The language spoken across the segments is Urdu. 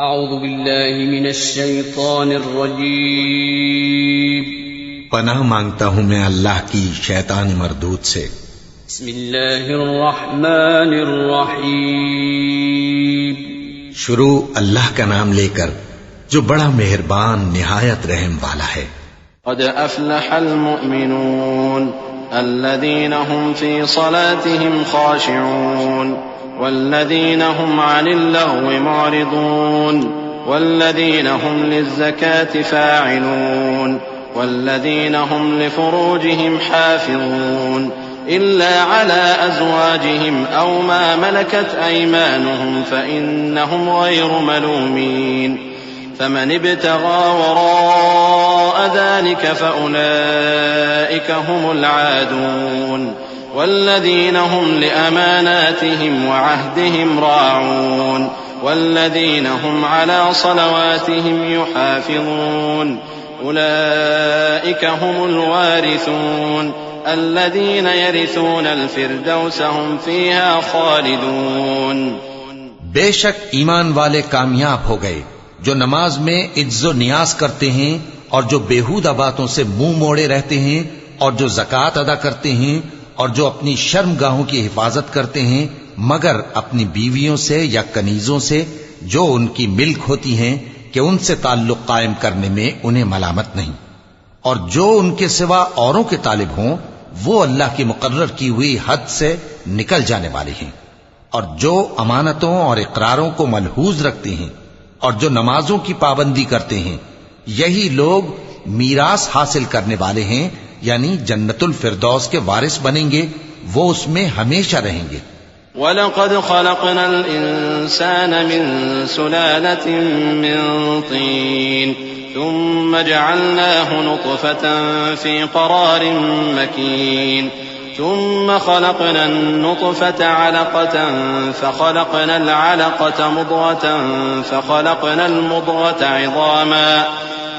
اعوذ باللہ من الشیطان الرجیم پناہ مانگتا ہوں میں اللہ کی شیطان مردود سے۔ بسم اللہ الرحمن الرحیم شروع اللہ کا نام لے کر جو بڑا مہربان نہایت رحم والا ہے۔ قد افلح المؤمنون الذين هم في صلاتهم خاشعون والذين هم عن اللغو معرضون والذين هم للزكاة فاعلون والذين هم لفروجهم حافظون إلا على أزواجهم أو ما ملكت أيمانهم فإنهم غير ملومين فمن ابتغى وراء ذلك فأولئك هم العادون والذين هم لأماناتهم وعهدهم راعون والذين هم على صلواتهم يحافظون أولئك هم الوارثون الذين يرثون الفردوس هم فيها خالدون۔ بے شک ایمان والے کامیاب ہو گئے جو نماز میں عجز و نیاز کرتے ہیں اور جو بیہودہ باتوں سے منہ موڑے رہتے ہیں اور جو زکوٰۃ ادا کرتے ہیں اور جو اپنی شرم گاہوں کی حفاظت کرتے ہیں مگر اپنی بیویوں سے یا کنیزوں سے جو ان کی ملک ہوتی ہیں کہ ان سے تعلق قائم کرنے میں انہیں ملامت نہیں، اور جو ان کے سوا اوروں کے طالب ہوں وہ اللہ کی مقرر کی ہوئی حد سے نکل جانے والے ہیں، اور جو امانتوں اور اقراروں کو ملحوظ رکھتے ہیں اور جو نمازوں کی پابندی کرتے ہیں یہی لوگ میراث حاصل کرنے والے ہیں، یعنی جنت الفردوس کے وارث بنیں گے، وہ اس میں ہمیشہ رہیں گے۔ وَلَقَدْ خَلَقْنَا الْإِنسَانَ مِنْ سُلَالَةٍ مِّن طِينٍ ثُمَّ جَعَلْنَاهُ نُطْفَةً فِي قَرَارٍ مَّكِينٍ ثُمَّ خَلَقْنَا النُّطْفَةَ عَلَقَةً فَخَلَقْنَا الْعَلَقَةَ مُضْغَةً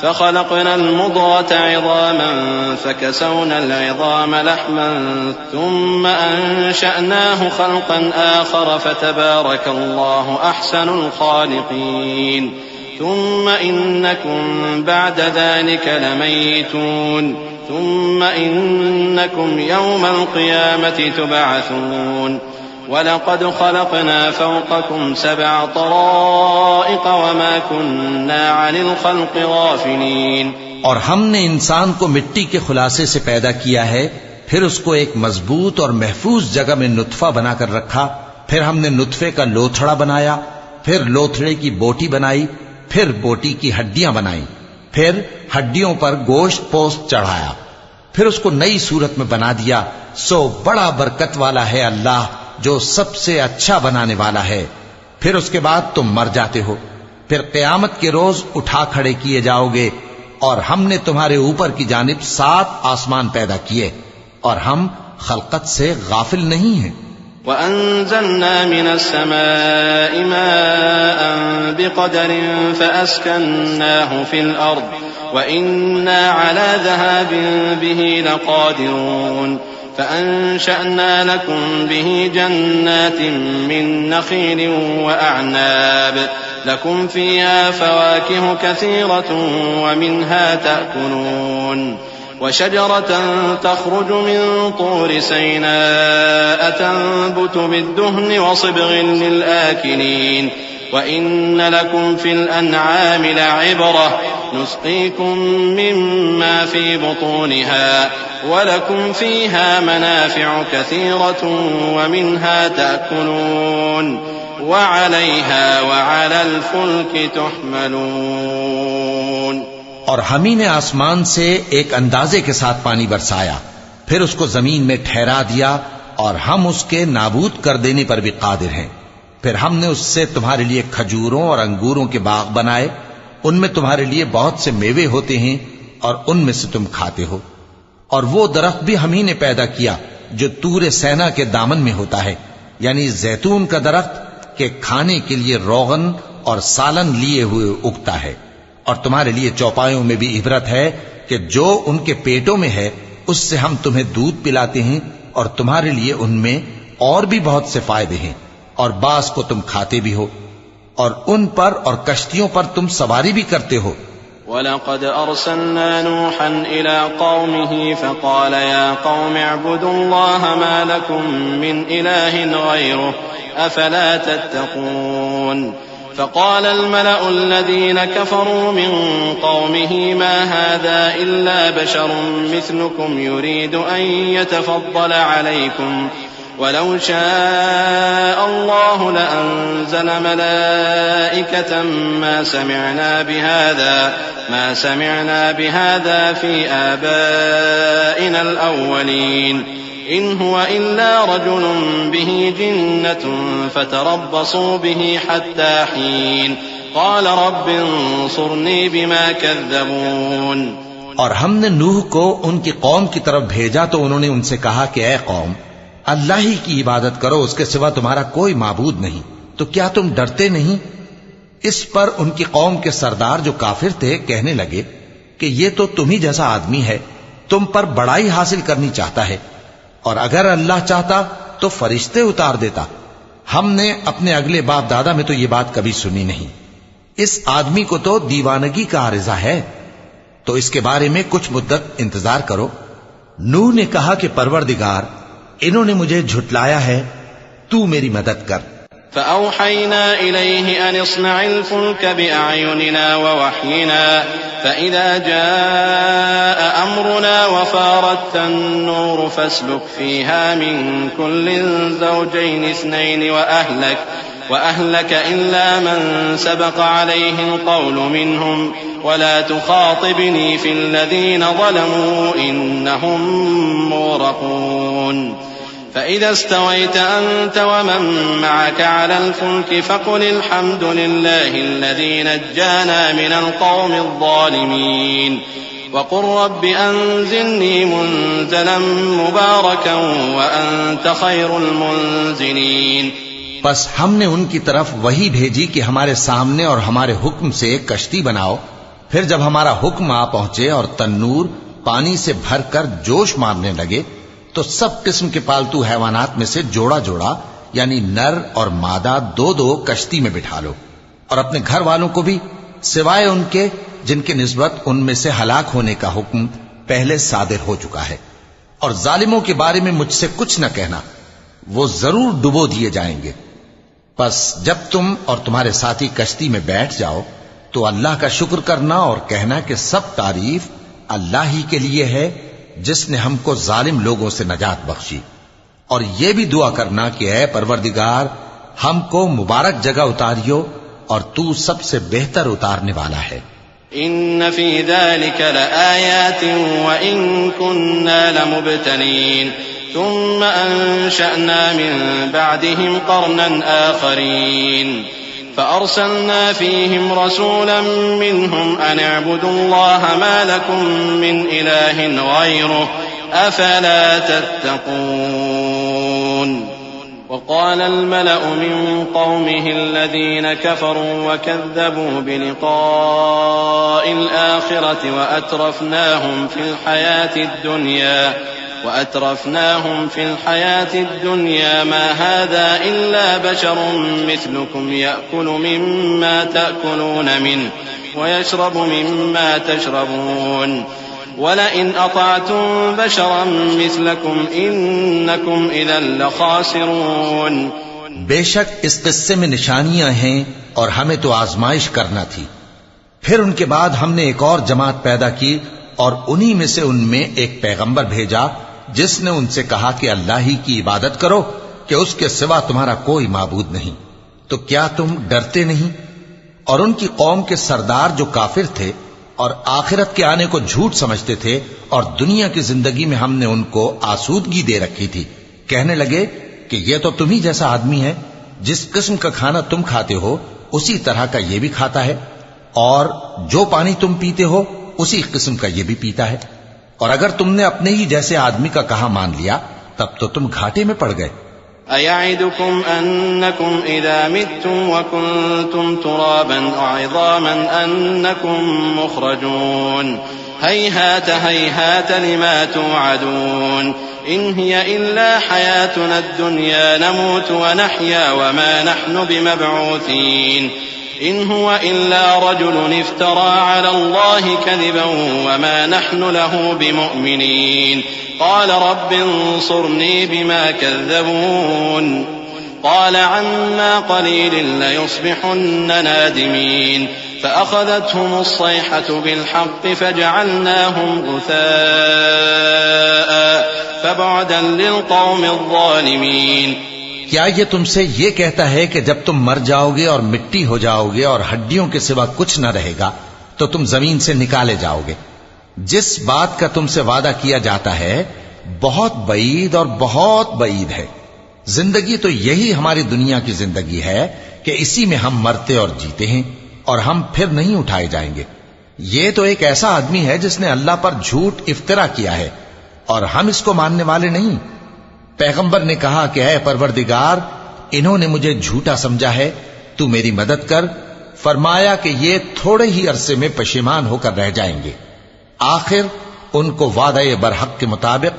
فخلقنا المضغة عظاما فكسونا العظام لحما ثم أنشأناه خلقا آخر فتبارك الله أحسن الخالقين ثم إنكم بعد ذلك لميتون ثم إنكم يوم القيامة تبعثون وَلَقَدْ خَلَقْنَا فَوْقَكُمْ سَبْعَ طَرَائِقَ وَمَا كُنَّا عَنِ الْخَلْقِ غَافِلِينَ۔ اور ہم نے انسان کو مٹی کے خلاصے سے پیدا کیا ہے، پھر اس کو ایک مضبوط اور محفوظ جگہ میں نطفہ بنا کر رکھا، پھر ہم نے نطفے کا لوتھڑا بنایا، پھر لوتھڑے کی بوٹی بنائی، پھر بوٹی کی ہڈیاں بنائیں، پھر ہڈیوں پر گوشت پوست چڑھایا، پھر اس کو نئی صورت میں بنا دیا۔ سو بڑا برکت والا ہے اللہ جو سب سے اچھا بنانے والا ہے۔ پھر اس کے بعد تم مر جاتے ہو، پھر قیامت کے روز اٹھا کھڑے کیے جاؤ گے، اور ہم نے تمہارے اوپر کی جانب 7 آسمان پیدا کیے، اور ہم خلقت سے غافل نہیں ہیں۔ وَأَنزَلْنَا مِنَ السَّمَاءِ مَاءً بِقَدَرٍ فَأَسْكَنَّاهُ فِي الْأَرْضِ وَإِنَّا عَلَى ذَهَابٍ بِهِ لَقَادِرُونَ فأنشأنا لكم به جنات من نخيل وأعناب لكم فيها فواكه كثيرة ومنها تأكلون وشجرة تخرج من طور سيناء تنبت بالدهن وصبغ للآكلين وَإِنَّ لَكُمْ فِي الْأَنْعَامِ لَعِبْرَةً نُسْقِيكُم مِّمَّا فِي بُطُونِهَا وَلَكُمْ فِيهَا مَنَافِعُ كَثِيرَةٌ وَمِنْهَا تَأْكُلُونَ وَعَلَيْهَا وَعَلَى الْفُلْكِ تُحْمَلُونَ۔ اور ہم ہی نے آسمان سے ایک اندازے کے ساتھ پانی برسایا، پھر اس کو زمین میں ٹھہرا دیا، اور ہم اس کے نابود کر دینے پر بھی قادر ہیں۔ پھر ہم نے اس سے تمہارے لیے کھجوروں اور انگوروں کے باغ بنائے، ان میں تمہارے لیے بہت سے میوے ہوتے ہیں اور ان میں سے تم کھاتے ہو۔ اور وہ درخت بھی ہم ہی نے پیدا کیا جو طور سینا کے دامن میں ہوتا ہے، یعنی زیتون کا درخت کہ کھانے کے لیے روغن اور سالن لیے ہوئے اگتا ہے، اور تمہارے لیے چوپایوں میں بھی عبرت ہے کہ جو ان کے پیٹوں میں ہے اس سے ہم تمہیں دودھ پلاتے ہیں، اور تمہارے لیے ان میں اور بھی بہت سے فائدے ہیں، اور بعض کو تم کھاتے بھی ہو۔ اور ان پر اور کشتیوں پر تم سواری بھی کرتے ہو. وَلَقَدْ أَرْسَلْنَا نُوحًا إِلَىٰ قَوْمِهِ فَقَالَ يَا قَوْمِ اعْبُدُوا اللَّهَ مَا لَكُم مِّنْ إِلَٰهٍ غَيْرُهُ أَفَلَا تَتَّقُونَ فقال الملأ الذين كفروا من قومه ما هذا إلا بشر مثلكم يريد أن يتفضل عليكم ولو شاء الله لأنزل ملائكة ما سمعنا بهذا في آبائنا الأولين إن هو إلا رجل به جنة فتربصوا به حتى حين قال رب انصرني بما كذبون. اور ہم نے نوح کو ان کی قوم کی طرف بھیجا تو انہوں نے ان سے کہا کہ اے قوم اللہ ہی کی عبادت کرو، اس کے سوا تمہارا کوئی معبود نہیں، تو کیا تم ڈرتے نہیں؟ اس پر ان کی قوم کے سردار جو کافر تھے کہنے لگے کہ یہ تو تم ہی جیسا آدمی ہے، تم پر بڑائی حاصل کرنی چاہتا ہے، اور اگر اللہ چاہتا تو فرشتے اتار دیتا. ہم نے اپنے اگلے باپ دادا میں تو یہ بات کبھی سنی نہیں. اس آدمی کو تو دیوانگی کا عارضہ ہے، تو اس کے بارے میں کچھ مدت انتظار کرو. نوح نے کہا کہ پروردگار انہوں نے مجھے جھٹلایا ہے، تو میری مدد کر. فأوحينا إليه أن اصنع الفلك بأعيننا ووحينا فإذا جاء أمرنا وفارت النور فاسلك فيها من كل زوجين اثنين وأهلك إلا من سبق عليه القول منهم ولا تخاطبني في الذين ظلموا إنهم مغرقون. فإذا استويت أنت ومن معك على الفلك فقل الحمد لله الذي نجانا من القوم الظالمين وقل رب أنزلني منزلا مباركا وأنت خير المنزلين. پس ہم نے ان کی طرف وہی بھیجی کہ ہمارے سامنے اور ہمارے حکم سے ایک کشتی بناؤ، پھر جب ہمارا حکم آ پہنچے اور تنور پانی سے بھر کر جوش مارنے لگے تو سب قسم کے پالتو حیوانات میں سے جوڑا جوڑا یعنی نر اور مادہ دو دو کشتی میں بٹھا لو، اور اپنے گھر والوں کو بھی سوائے ان کے جن کے نسبت ان میں سے ہلاک ہونے کا حکم پہلے صادر ہو چکا ہے. اور ظالموں کے بارے میں مجھ سے کچھ نہ کہنا، وہ ضرور ڈبو دیے جائیں گے. پس جب تم اور تمہارے ساتھی کشتی میں بیٹھ جاؤ تو اللہ کا شکر کرنا اور کہنا کہ سب تعریف اللہ ہی کے لیے ہے جس نے ہم کو ظالم لوگوں سے نجات بخشی. اور یہ بھی دعا کرنا کہ اے پروردگار ہم کو مبارک جگہ اتاریو اور تو سب سے بہتر اتارنے والا ہے. ان فی ذلک لآیات وان کننا لمبتلین ثم انشأنا من بعدهم قرنا آخرین فأرسلنا فيهم رسولا منهم أن اعبدوا الله ما لكم من إله غيره أفلا تتقون. وقال الملأ من قومه الذين كفروا وكذبوا بلقاء الآخرة وأترفناهم في الحياة الدنيا ما هذا إلا بشر مثلكم يأكل مما تأكلون منه ويشرب مما تشربون ولئن أطعتم بشرا مثلكم إنكم إذا لخاسرون. بے شک اس قصے میں نشانیاں ہیں اور ہمیں تو آزمائش کرنا تھی. پھر ان کے بعد ہم نے ایک اور جماعت پیدا کی اور انہی میں سے ان میں ایک پیغمبر بھیجا جس نے ان سے کہا کہ اللہ ہی کی عبادت کرو کہ اس کے سوا تمہارا کوئی معبود نہیں، تو کیا تم ڈرتے نہیں؟ اور ان کی قوم کے سردار جو کافر تھے اور آخرت کے آنے کو جھوٹ سمجھتے تھے اور دنیا کی زندگی میں ہم نے ان کو آسودگی دے رکھی تھی، کہنے لگے کہ یہ تو تم ہی جیسا آدمی ہے، جس قسم کا کھانا تم کھاتے ہو اسی طرح کا یہ بھی کھاتا ہے، اور جو پانی تم پیتے ہو اسی قسم کا یہ بھی پیتا ہے، اور اگر تم نے اپنے ہی جیسے آدمی کا کہا مان لیا تب تو تم گھاٹے میں پڑ گئے. أَيَعِدُكُمْ أَنَّكُمْ إِذَا مِتُّمْ وَكُنْتُمْ تُرَابًا وَعِظَامًا أَنَّكُمْ مُخْرَجُونَ هَيْهَاتَ هَيْهَاتَ لِمَا تُوعَدُونَ إن هي إلا حياتنا الدنيا نموت ونحيا وما نحن بمبعوثين إن هو إلا رجل افترى على الله كذبا وما نحن له بمؤمنين قال رب انصرني بما كذبون قال عما قليل ليصبحن نادمين فأخذتهم الصيحة بالحق فجعلناهم غثاء فبعدا للقوم الظالمين. کیا یہ تم سے یہ کہتا ہے کہ جب تم مر جاؤ گے اور مٹی ہو جاؤ گے اور ہڈیوں کے سوا کچھ نہ رہے گا تو تم زمین سے نکالے جاؤ گے؟ جس بات کا تم سے وعدہ کیا جاتا ہے بہت بعید اور بہت بعید ہے. زندگی تو یہی ہماری دنیا کی زندگی ہے کہ اسی میں ہم مرتے اور جیتے ہیں اور ہم پھر نہیں اٹھائے جائیں گے. یہ تو ایک ایسا آدمی ہے جس نے اللہ پر جھوٹ افطرا کیا ہے اور ہم اس کو ماننے والے نہیں. پیغمبر نے کہا کہ اے پروردگار انہوں نے مجھے جھوٹا سمجھا ہے تو میری مدد کر. فرمایا کہ یہ تھوڑے ہی عرصے میں پشیمان ہو کر رہ جائیں گے. آخر ان کو وعدہ برحق کے مطابق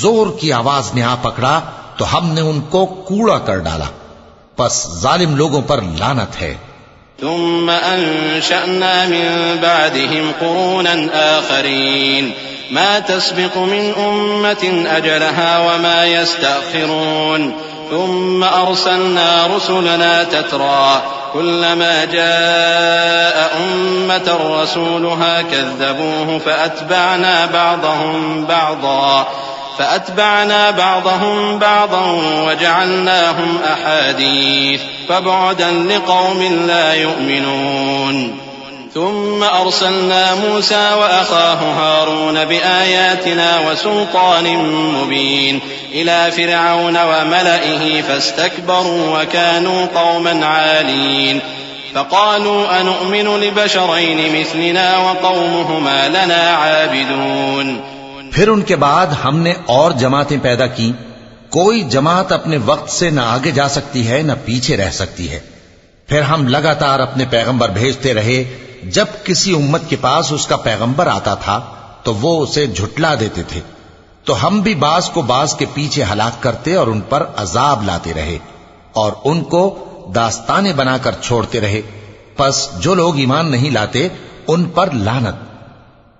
زور کی آواز نے آ پکڑا تو ہم نے ان کو کوڑا کر ڈالا. پس ظالم لوگوں پر لعنت ہے. ثم أنشأنا من بعدهم قرونا آخرين ما تسبق من أمة أجلها وما يستأخرون ثم أرسلنا رسلنا تترى كلما جاء أمة رسولها كذبوه فأتبعنا بعضهم بعضا وجعلناهم أحاديث فبعدا لقوم لا يؤمنون. ثم أرسلنا موسى وأخاه هارون بآياتنا وسلطان مبين إلى فرعون وملئه فاستكبروا وكانوا قوما عالين فقالوا أنؤمن لبشرين مثلنا وقومهما لنا عابدون. پھر ان کے بعد ہم نے اور جماعتیں پیدا کی. کوئی جماعت اپنے وقت سے نہ آگے جا سکتی ہے نہ پیچھے رہ سکتی ہے. پھر ہم لگاتار اپنے پیغمبر بھیجتے رہے. جب کسی امت کے پاس اس کا پیغمبر آتا تھا تو وہ اسے جھٹلا دیتے تھے تو ہم بھی بعض کو بعض کے پیچھے ہلاک کرتے اور ان پر عذاب لاتے رہے اور ان کو داستانیں بنا کر چھوڑتے رہے. پس جو لوگ ایمان نہیں لاتے ان پر لعنت.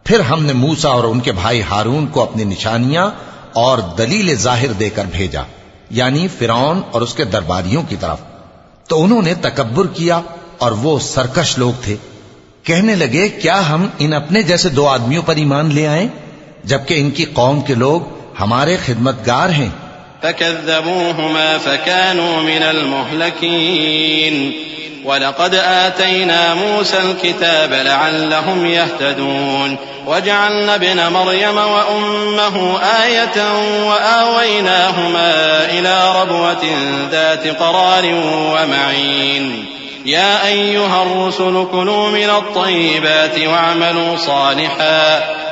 پھر ہم نے موسیٰ اور ان کے بھائی ہارون کو اپنی نشانیاں اور دلیل ظاہر دے کر بھیجا یعنی فرعون اور اس کے درباریوں کی طرف. تو انہوں نے تکبر کیا اور وہ سرکش لوگ تھے. کہنے لگے کیا ہم ان اپنے جیسے دو آدمیوں پر ایمان لے آئیں جبکہ ان کی قوم کے لوگ ہمارے خدمتگار ہیں. فكذبوهما فكانوا من المهلكين وَلَقَدْ آتَيْنَا مُوسَى الْكِتَابَ لَعَلَّهُمْ يَهْتَدُونَ وَجَعَلْنَا ابْنَ مَرْيَمَ وَأُمَّهُ آيَةً وَآوَيْنَاهُمَا إِلَى رَبْوَةٍ ذَاتِ قَرَارٍ وَمَعِينٍ يَا أَيُّهَا الرُّسُلُ كُلُوا مِنَ الطَّيِّبَاتِ وَاعْمَلُوا صَالِحًا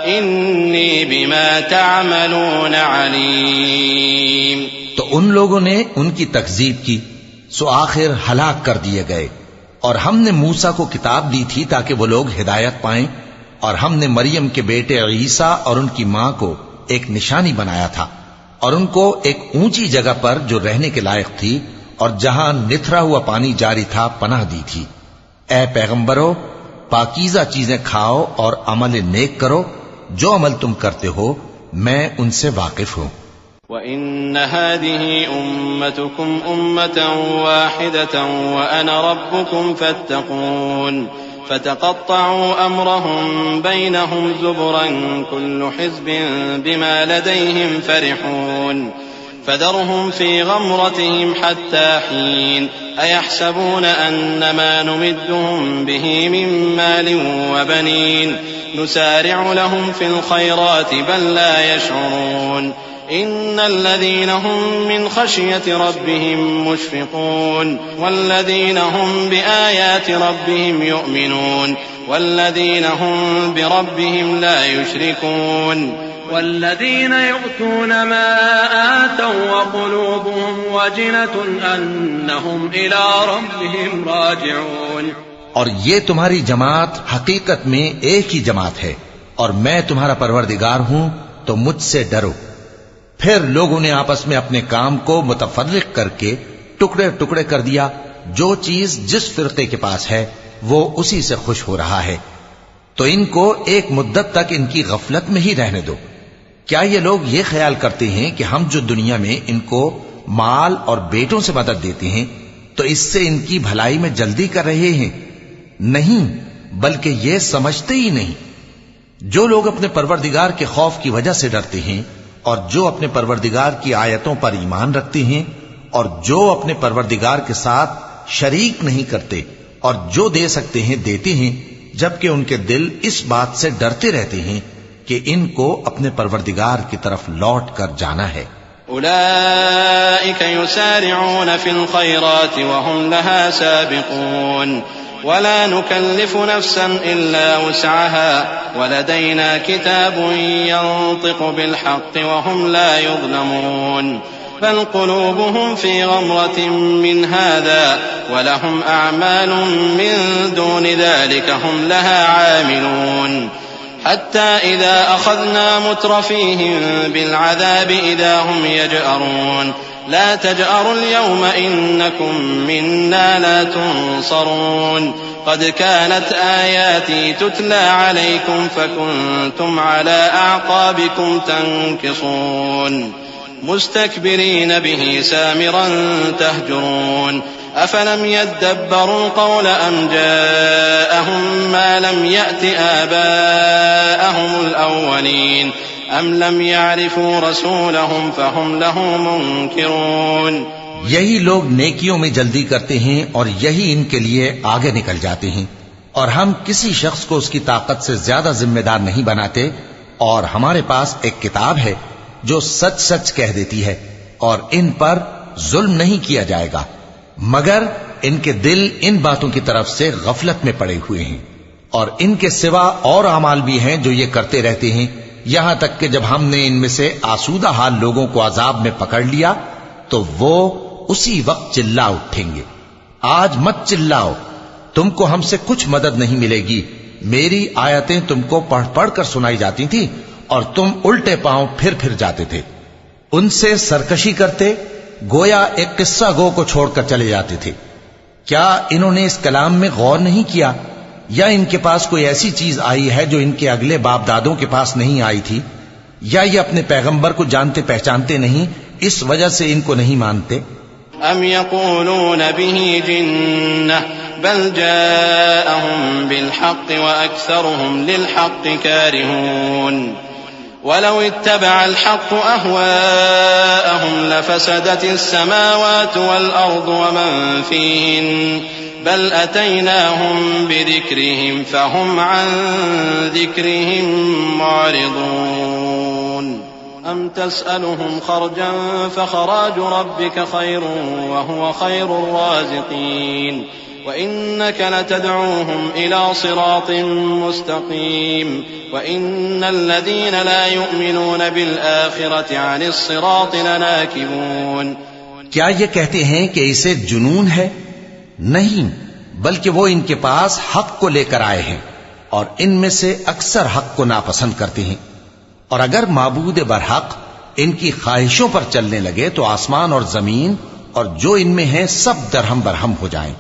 إِنِّي بِمَا تَعْمَلُونَ عَلِيمٌ. تو ان لوگوں نے ان کی تکذیب کی سو آخر ہلاک کر دیے گئے. اور ہم نے موسیٰ کو کتاب دی تھی تاکہ وہ لوگ ہدایت پائیں اور ہم نے مریم کے بیٹے عیسیٰ اور ان کی ماں کو ایک نشانی بنایا تھا اور ان کو ایک اونچی جگہ پر جو رہنے کے لائق تھی اور جہاں نتھرا ہوا پانی جاری تھا پناہ دی تھی. اے پیغمبرو پاکیزہ چیزیں کھاؤ اور عمل نیک کرو. جو عمل تم کرتے ہو میں ان سے واقف ہوں. وَإِنَّ هَذِهِ أُمَّتُكُمْ أُمَّةً وَاحِدَةً وَأَنَا رَبُّكُمْ فَاتَّقُونِ فَتَقَطَّعُوا أَمْرَهُمْ بَيْنَهُمْ زُبُرًا كُلُّ حِزْبٍ بِمَا لَدَيْهِمْ فَرِحُونَ فَذَرْهُمْ فِي غَمْرَتِهِمْ حَتَّى حِينٍ أَيَحْسَبُونَ أَنَّمَا نُمِدُّهُمْ بِهِ مِنْ مَالٍ وَبَنِينَ نُسَارِعُ لَهُمْ فِي الْخَيْرَاتِ بَل لَّا يَشْعُرُونَ إِنَّ الَّذِينَ هُمْ مِنْ خَشْيَةِ رَبِّهِمْ مُشْفِقُونَ وَالَّذِينَ هُمْ بِآيَاتِ رَبِّهِمْ يُؤْمِنُونَ وَالَّذِينَ هُمْ بِرَبِّهِمْ لَا يُشْرِكُونَ وَالَّذِينَ يُؤْتُونَ مَا آتَوا وَقُلُوبُهُمْ وَجِلَةٌ أَنَّهُمْ إِلَى رَبِّهِمْ رَاجِعُونَ. اور یہ تمہاری جماعت حقیقت میں ایک ہی جماعت ہے اور میں تمہارا پروردگار ہوں تو مجھ سے ڈرو. پھر لوگوں نے آپس میں اپنے کام کو متفرق کر کے ٹکڑے ٹکڑے کر دیا. جو چیز جس فرقے کے پاس ہے وہ اسی سے خوش ہو رہا ہے. تو ان کو ایک مدت تک ان کی غفلت میں ہی رہنے دو. کیا یہ لوگ یہ خیال کرتے ہیں کہ ہم جو دنیا میں ان کو مال اور بیٹوں سے مدد دیتے ہیں تو اس سے ان کی بھلائی میں جلدی کر رہے ہیں؟ نہیں، بلکہ یہ سمجھتے ہی نہیں. جو لوگ اپنے پروردگار کے خوف کی وجہ سے ڈرتے ہیں اور جو اپنے پروردگار کی آیتوں پر ایمان رکھتے ہیں اور جو اپنے پروردگار کے ساتھ شریک نہیں کرتے اور جو دے سکتے ہیں دیتے ہیں، جبکہ ان کے دل اس بات سے ڈرتے رہتے ہیں کہ ان کو اپنے پروردگار کی طرف لوٹ کر جانا ہے. أولئك يسارعون في الخيرات وهم لها سابقون ولا نكلف نفسا إلا وسعها ولدينا كتاب ينطق بالحق وهم لا يظلمون بل قلوبهم في غمرة من هذا ولهم أعمال من دون ذلك هم لها عاملون حتى إذا أخذنا مترفيهم بالعذاب إذا هم يجأرون لا تجأروا اليوم إنكم منا لا تنصرون قد كانت آياتي تتلى عليكم فكنتم على أعقابكم تنكصون مستكبرين به سامرا تهجرون أفلم يدبروا القول أم جاءهم ما لم يأت آباءهم الأولين أم لم يعرفوا رسولهم فهم له منكرون. یہی لوگ نیکیوں میں جلدی کرتے ہیں اور یہی ان کے لیے آگے نکل جاتے ہیں، اور ہم کسی شخص کو اس کی طاقت سے زیادہ ذمہ دار نہیں بناتے، اور ہمارے پاس ایک کتاب ہے جو سچ سچ کہہ دیتی ہے اور ان پر ظلم نہیں کیا جائے گا، مگر ان کے دل ان باتوں کی طرف سے غفلت میں پڑے ہوئے ہیں. اور ان کے سوا اور اعمال بھی ہیں جو یہ کرتے رہتے ہیں، یہاں تک کہ جب ہم نے ان میں سے آسودہ حال لوگوں کو عذاب میں پکڑ لیا تو وہ اسی وقت چلا اٹھیں گے. آج مت چلاؤ، تم کو ہم سے کچھ مدد نہیں ملے گی. میری آیتیں تم کو پڑھ پڑھ کر سنائی جاتی تھی اور تم الٹے پاؤں پھر جاتے تھے. ان سے سرکشی کرتے گویا ایک قصہ گو کو چھوڑ کر چلے جاتے تھے. کیا انہوں نے اس کلام میں غور نہیں کیا، یا ان کے پاس کوئی ایسی چیز آئی ہے جو ان کے اگلے باپ دادوں کے پاس نہیں آئی تھی، یا یہ اپنے پیغمبر کو جانتے پہچانتے نہیں اس وجہ سے ان کو نہیں مانتے؟ ام يقولون به جنة بل جاءهم بالحق وأكثرهم للحق كارهون ولو اتبع الحق أهواءهم لفسدت السماوات والأرض ومن فيهن بل أتيناهم بذكرهم فهم عن ذكرهم معرضون أم تسألهم خرجا فخراج ربك خير وهو خير الرازقين وإنك لتدعوهم إلى صراط مستقيم وإن الذين لا يؤمنون بالآخرة عن الصراط لناكبون. کیا یہ کہتے ہیں کہ اسے جنون ہے؟ نہیں، بلکہ وہ ان کے پاس حق کو لے کر آئے ہیں اور ان میں سے اکثر حق کو ناپسند کرتے ہیں. اور اگر معبود برحق ان کی خواہشوں پر چلنے لگے تو آسمان اور زمین اور جو ان میں ہیں سب درہم برہم ہو جائیں.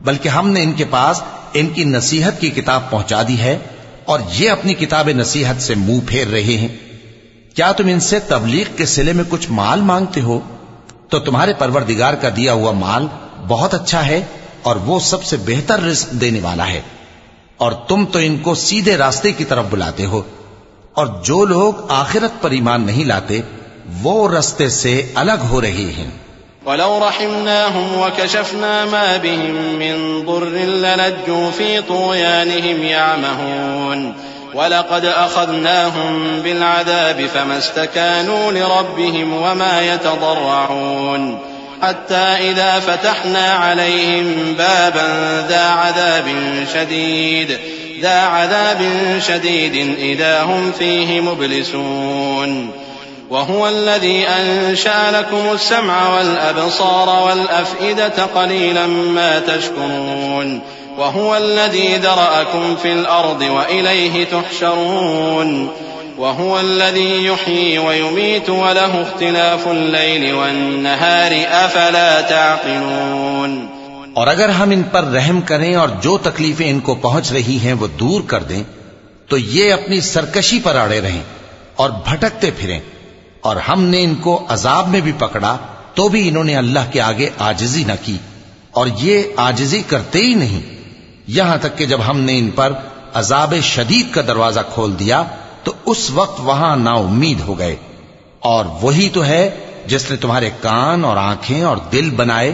بلکہ ہم نے ان کے پاس ان کی نصیحت کی کتاب پہنچا دی ہے اور یہ اپنی کتاب نصیحت سے منہ پھیر رہے ہیں. کیا تم ان سے تبلیغ کے صلے میں کچھ مال مانگتے ہو؟ تو تمہارے پروردگار کا دیا ہوا مال بہت اچھا ہے اور وہ سب سے بہتر رزق دینے والا ہے، اور تم تو ان کو سیدھے راستے کی طرف بلاتے ہو. اور جو لوگ آخرت پر ایمان نہیں لاتے وہ راستے سے الگ ہو رہے ہیں. وَلَوْ رَحِمْنَاهُمْ وَكَشَفْنَا مَا بِهِمْ مِنْ ضُرٍّ لَنَجُّوا فِي طُغْيَانِهِمْ يَعْمَهُونَ وَلَقَدْ أَخَذْنَاهُمْ بِالْعَذَابِ فَمَا اسْتَكَانُوا لِرَبِّهِمْ وَمَا يَتَضَرَّعُونَ حَتَّى إِذَا فَتَحْنَا عَلَيْهِمْ بَابًا ذَا عَذَابٍ شَدِيدٍ إِذَا هُمْ فِيهِ مُبْلِسُونَ. وهو الذي أنشأ لكم السمع والأبصار والأفئدة قليلا ما تشكرون. وهو الذي ذرأكم في الأرض وإليه تحشرون. وهو الذي يحيي ويميت وله اختلاف الليل والنهار افلا تعقلون. اور اگر ہم ان پر رحم کریں اور جو تکلیفیں ان کو پہنچ رہی ہیں وہ دور کر دیں تو یہ اپنی سرکشی پر اڑے رہیں اور بھٹکتے پھریں، اور ہم نے ان کو عذاب میں بھی پکڑا تو بھی انہوں نے اللہ کے آگے عاجزی نہ کی، اور یہ عاجزی کرتے ہی نہیں، یہاں تک کہ جب ہم نے ان پر عذاب شدید کا دروازہ کھول دیا تو اس وقت وہاں نا امید ہو گئے. اور وہی تو ہے جس نے تمہارے کان اور آنکھیں اور دل بنائے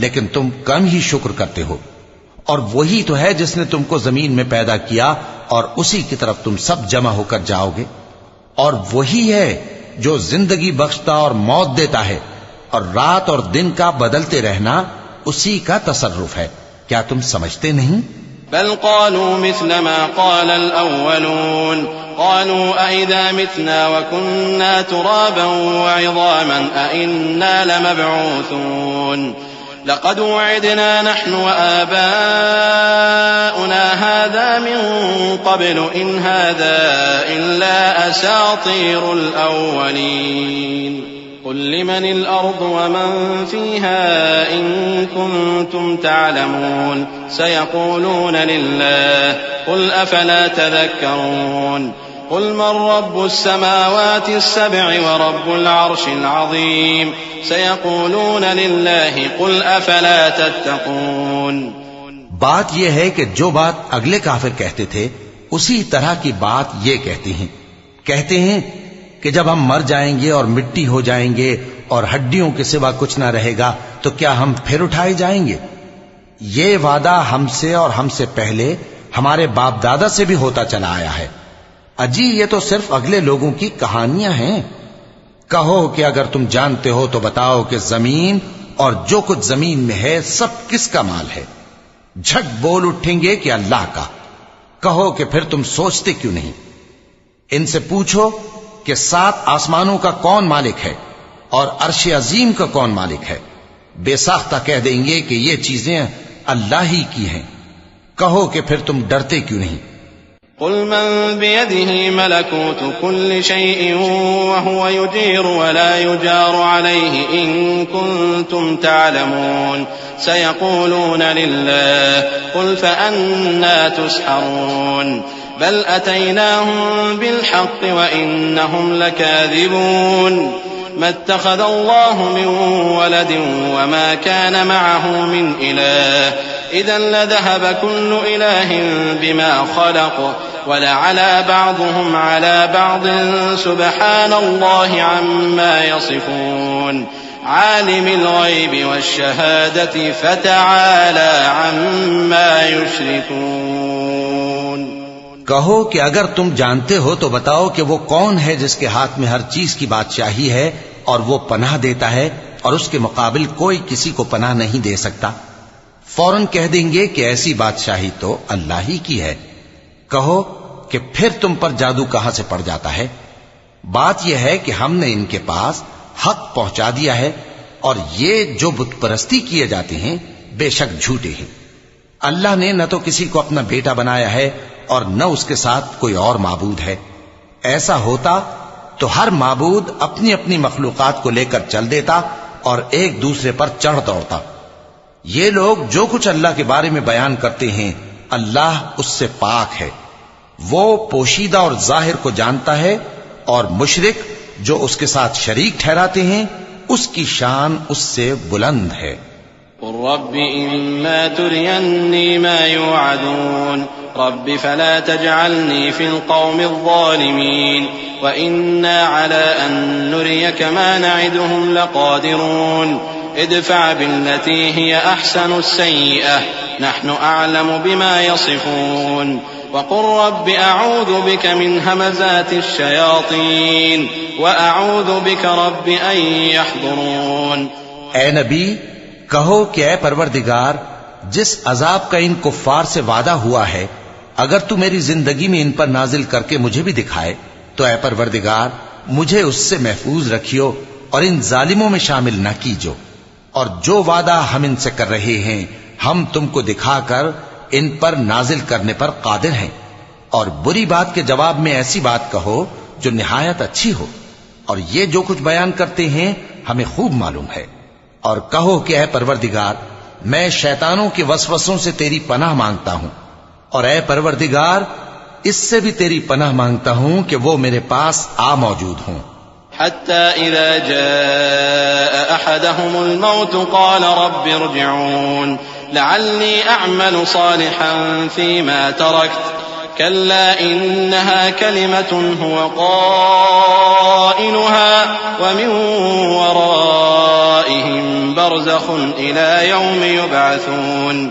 لیکن تم کم ہی شکر کرتے ہو، اور وہی تو ہے جس نے تم کو زمین میں پیدا کیا اور اسی کی طرف تم سب جمع ہو کر جاؤ گے، اور وہی ہے جو زندگی بخشتا اور موت دیتا ہے، اور رات اور دن کا بدلتے رہنا اسی کا تصرف ہے. کیا تم سمجھتے نہیں؟ بل قالوا مثل ما قال الأولون قالوا أئذا متنا وكنا ترابا وعظاما أئنا لمبعوثون لقد وعدنا نحن وآباؤنا هذا من قبل إن هذا إلا أساطير الأولين قل لمن الأرض ومن فيها إن كنتم تعلمون سيقولون لله قل أفلا تذكرون قل من رب السماوات السبع ورب العرش العظيم سيقولون لله قل أفلا تتقون. بات یہ ہے کہ جو بات اگلے کافر کہتے تھے اسی طرح کی بات یہ کہتے ہیں کہ جب ہم مر جائیں گے اور مٹی ہو جائیں گے اور ہڈیوں کے سوا کچھ نہ رہے گا تو کیا ہم پھر اٹھائے جائیں گے؟ یہ وعدہ ہم سے اور ہم سے پہلے ہمارے باپ دادا سے بھی ہوتا چلا آیا ہے. اجی یہ تو صرف اگلے لوگوں کی کہانیاں ہیں. کہو کہ اگر تم جانتے ہو تو بتاؤ کہ زمین اور جو کچھ زمین میں ہے سب کس کا مال ہے؟ جھٹ بول اٹھیں گے کہ اللہ کا. کہو کہ پھر تم سوچتے کیوں نہیں؟ ان سے پوچھو کہ 7 آسمانوں کا کون مالک ہے اور عرش عظیم کا کون مالک ہے. بے ساختہ کہہ دیں گے کہ یہ چیزیں اللہ ہی کی ہیں. کہو کہ پھر تم ڈرتے کیوں نہیں؟ قل من بيده ملكوت كل شيء وهو يجير ولا يجار عليه إن كنتم تعلمون سيقولون لله قل فأنا تسحرون بل أتيناهم بالحق وإنهم لكاذبون ما اتخذ الله من ولد وما كان معه من إله إذا لذهب كل إله بما خلق ولعلى بعضهم على بعض سبحان الله عما يصفون عالم الغيب والشهادة فتعالى عما يشركون. کہو کہ اگر تم جانتے ہو تو بتاؤ کہ وہ کون ہے جس کے ہاتھ میں ہر چیز کی بادشاہی ہے اور وہ پناہ دیتا ہے اور اس کے مقابل کوئی کسی کو پناہ نہیں دے سکتا. فوراً کہہ دیں گے کہ ایسی بادشاہی تو اللہ ہی کی ہے. کہو کہ پھر تم پر جادو کہاں سے پڑ جاتا ہے؟ بات یہ ہے کہ ہم نے ان کے پاس حق پہنچا دیا ہے اور یہ جو بت پرستی کیے جاتے ہیں بے شک جھوٹے ہیں. اللہ نے نہ تو کسی کو اپنا بیٹا بنایا ہے اور نہ اس کے ساتھ کوئی اور معبود ہے. ایسا ہوتا تو ہر معبود اپنی اپنی مخلوقات کو لے کر چل دیتا اور ایک دوسرے پر چڑھ دوڑتا. یہ لوگ جو کچھ اللہ کے بارے میں بیان کرتے ہیں اللہ اس سے پاک ہے. وہ پوشیدہ اور ظاہر کو جانتا ہے، اور مشرک جو اس کے ساتھ شریک ٹھہراتے ہیں اس کی شان اس سے بلند ہے. قل رب إما تريني ما يوعدون رب فلا تجعلني في القوم الظالمين وإنا على أن نريك ما نعدهم لقادرون ادفع بالتي هي أحسن السيئة نحن أعلم بما يصفون وقل رب أعوذ بك من همزات الشياطين وأعوذ بك رب أن يحضرون. اے نبی کہو کہ اے پروردگار جس عذاب کا ان کفار سے وعدہ ہوا ہے اگر تو میری زندگی میں ان پر نازل کر کے مجھے بھی دکھائے تو اے پروردگار مجھے اس سے محفوظ رکھیو اور ان ظالموں میں شامل نہ کیجو. اور جو وعدہ ہم ان سے کر رہے ہیں ہم تم کو دکھا کر ان پر نازل کرنے پر قادر ہیں. اور بری بات کے جواب میں ایسی بات کہو جو نہایت اچھی ہو، اور یہ جو کچھ بیان کرتے ہیں ہمیں خوب معلوم ہے۔ اور کہو کہ اے پروردگار، میں شیطانوں کے وسوسوں سے تیری پناہ مانگتا ہوں، اور اے پروردگار اس سے بھی تیری پناہ مانگتا ہوں کہ وہ میرے پاس آ موجود ہوں۔ حتى إذا جاء أحدهم الموت قال رب ارجعون لعلي أعمل صالحا فيما تركت كلا إنها كلمة هو قائلها ومن ورائهم برزخ إلى يوم يبعثون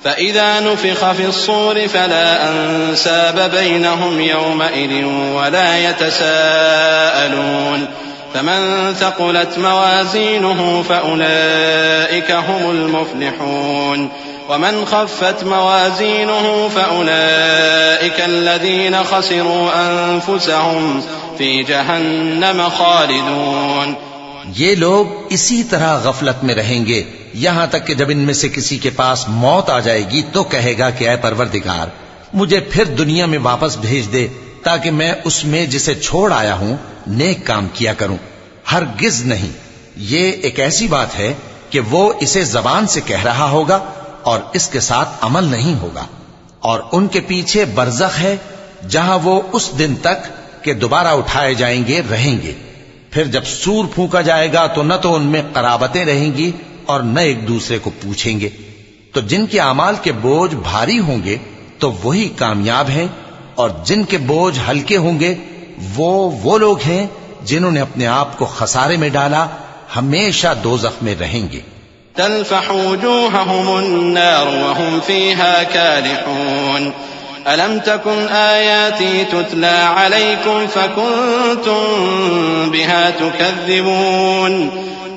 فإذا نفخ في الصور فلا أنساب بينهم يومئذ ولا يتساءلون فمن ثقلت موازينه فأولئك هم المفلحون ومن خفت موازينه فأولئك الذين خسروا أنفسهم في جهنم خالدون۔ یہ لوگ اسی طرح غفلت میں رہیں گے یہاں تک کہ جب ان میں سے کسی کے پاس موت آ جائے گی تو کہے گا کہ اے پروردگار مجھے پھر دنیا میں واپس بھیج دے تاکہ میں اس میں جسے چھوڑ آیا ہوں نیک کام کیا کروں۔ ہرگز نہیں، یہ ایک ایسی بات ہے کہ وہ اسے زبان سے کہہ رہا ہوگا اور اس کے ساتھ عمل نہیں ہوگا، اور ان کے پیچھے برزخ ہے جہاں وہ اس دن تک کہ دوبارہ اٹھائے جائیں گے رہیں گے۔ پھر جب سور پھونکا جائے گا تو نہ تو ان میں قرابتیں رہیں گی اور نہ ایک دوسرے کو پوچھیں گے۔ تو جن کے اعمال کے بوجھ بھاری ہوں گے تو وہی کامیاب ہیں، اور جن کے بوجھ ہلکے ہوں گے وہ لوگ ہیں جنہوں نے اپنے آپ کو خسارے میں ڈالا، ہمیشہ دوزخ میں رہیں گے۔ تلفح وجوههم النار وهم فيها كالحون ألم تكن آياتي تتلى عليكم فكنتم بها تكذبون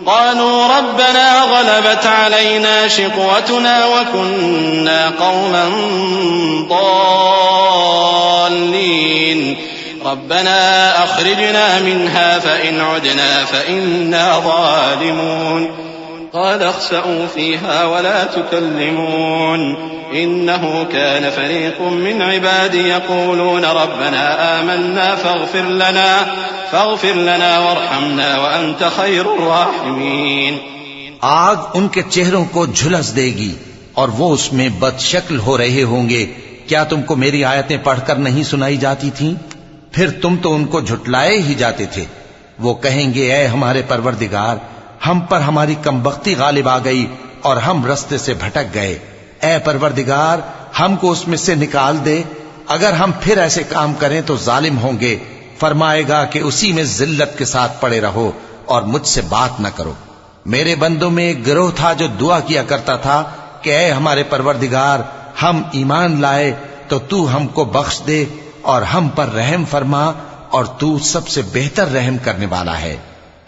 قالوا ربنا غلبت علينا شقوتنا وكنا قوما ضالين ربنا أخرجنا منها فإن عدنا فإنا ظالمون قال اخسئوا فيها ولا تكلمون إنه كان فريق من عبادي يقولون ربنا آمنا فاغفر لنا وارحمنا وأنت خير الراحمين۔ آگ ان کے چہروں کو جھلس دے گی اور وہ اس میں بد شکل ہو رہے ہوں گے۔ کیا تم کو میری آیتیں پڑھ کر نہیں سنائی جاتی تھیں؟ پھر تم تو ان کو جھٹلائے ہی جاتے تھے۔ وہ کہیں گے اے ہمارے پروردگار ہم پر ہماری کمبختی غالب آ گئی اور ہم رستے سے بھٹک گئے، اے پروردگار ہم کو اس میں سے نکال دے، اگر ہم پھر ایسے کام کریں تو ظالم ہوں گے۔ فرمائے گا کہ اسی میں ذلت کے ساتھ پڑے رہو اور مجھ سے بات نہ کرو۔ میرے بندوں میں ایک گروہ تھا جو دعا کیا کرتا تھا کہ اے ہمارے پروردگار ہم ایمان لائے تو تو ہم کو بخش دے اور ہم پر رحم فرما، اور تو سب سے بہتر رحم کرنے والا ہے۔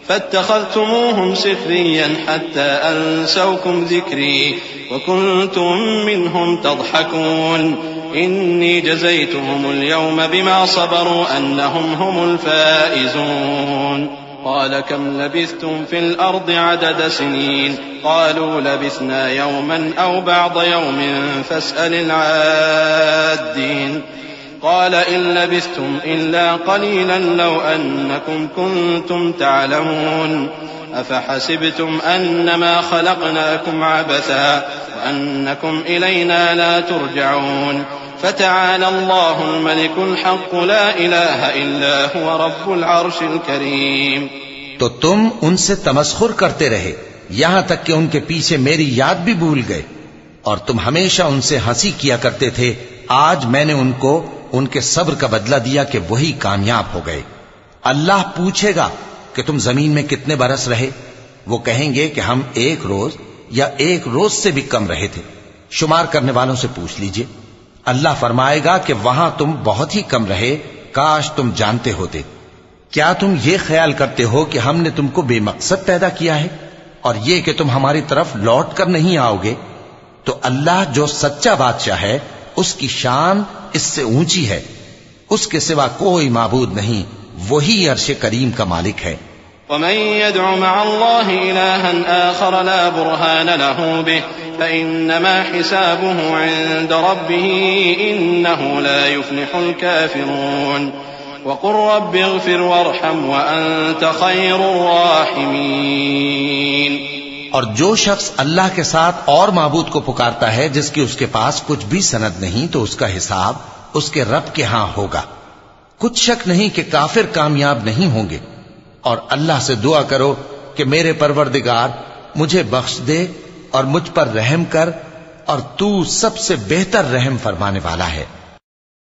فاتخذتموهم سخريا حتى أنسوكم ذكري وكنتم منهم تضحكون إني جزيتهم اليوم بما صبروا أنهم هم الفائزون قال كم لبثتم في الأرض عدد سنين قالوا لبثنا يوما أو بعض يوم فاسأل العادين قال إن لبثتم إلا قليلا لو أنكم كنتم تعلمون أفحسبتم أنما خلقناكم عبثا وأنكم إلينا لا ترجعون فتعالى الله الملك الحق لا إله إلا هو رب العرش الكريم۔ تو تم ان سے تمسخر کرتے رہے یہاں تک کہ ان کے پیچھے میری یاد بھی بھول گئے، اور تم ہمیشہ ان سے ہنسی کیا کرتے تھے۔ آج میں نے ان کو ان کے صبر کا بدلہ دیا کہ وہی کامیاب ہو گئے۔ اللہ پوچھے گا کہ تم زمین میں کتنے برس رہے؟ وہ کہیں گے کہ ہم ایک روز یا ایک روز سے بھی کم رہے تھے۔ شمار کرنے والوں سے پوچھ لیجئے۔ اللہ فرمائے گا کہ وہاں تم بہت ہی کم رہے، کاش تم جانتے ہوتے۔ کیا تم یہ خیال کرتے ہو کہ ہم نے تم کو بے مقصد پیدا کیا ہے اور یہ کہ تم ہماری طرف لوٹ کر نہیں آؤ گے؟ تو اللہ جو سچا بادشاہ ہے اس کی شان اس سے اونچی ہے، اس کے سوا کوئی معبود نہیں، وہی عرش کریم کا مالک ہے۔ ومن يدع مع الله إلها آخر لا برهان له به فإنما حسابه عند ربه إنه لا يفلح الكافرون وقل رب اغفر وارحم وأنت خير الراحمين. اور جو شخص اللہ کے ساتھ اور معبود کو پکارتا ہے جس کی اس کے پاس کچھ بھی سند نہیں تو اس کا حساب اس کے رب کے ہاں ہوگا. کچھ شک نہیں کہ کافر کامیاب نہیں ہوں گے. اور اللہ سے دعا کرو کہ میرے پروردگار مجھے بخش دے اور مجھ پر رحم کر، اور تو سب سے بہتر رحم فرمانے والا ہے.